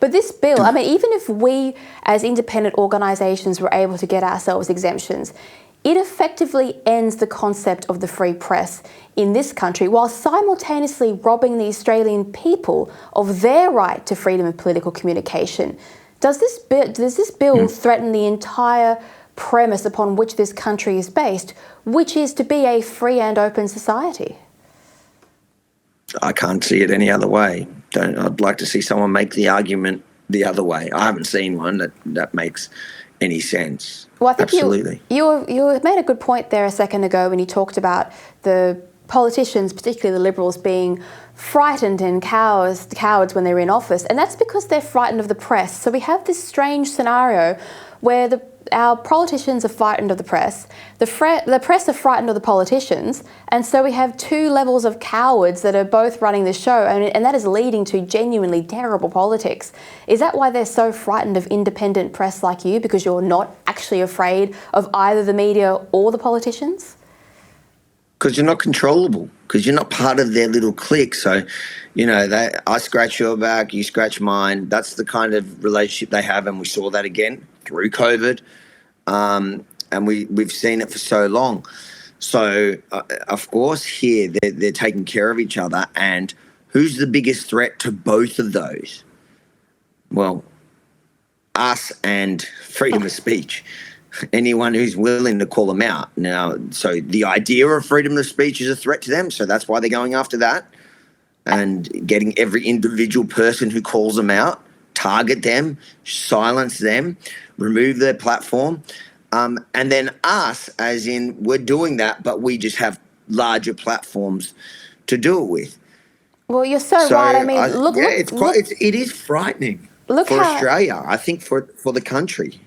But this bill, I mean, even if we as independent organisations were able to get ourselves exemptions, it effectively ends the concept of the free press in this country while simultaneously robbing the Australian people of their right to freedom of political communication. Does this bill threaten the entire premise upon which this country is based, which is to be a free and open society? I can't see it any other way. I'd like to see someone make the argument the other way. I haven't seen one that makes any sense. Well, I think absolutely. You made a good point there a second ago when you talked about the politicians, particularly the Liberals, being frightened and cowards when they're in office, and that's because they're frightened of the press. So we have this strange scenario where our politicians are frightened of the press, the press are frightened of the politicians, and so we have two levels of cowards that are both running the show, and that is leading to genuinely terrible politics. Is that why they're so frightened of independent press like you, because you're not actually afraid of either the media or the politicians? Because you're not controllable, because you're not part of their little clique. So, I scratch your back, you scratch mine. That's the kind of relationship they have, and we saw that again through COVID, and we've seen it for so long. So, of course, here they're taking care of each other. And who's the biggest threat to both of those? Well, us and freedom of speech. Anyone who's willing to call them out. Now, so the idea of freedom of speech is a threat to them, so that's why they're going after that and getting every individual person who calls them out, target them, silence them, remove their platform. And then us, as in we're doing that, but we just have larger platforms to do it with. Well, you're so right. I mean, it is frightening for Australia, I think for the country.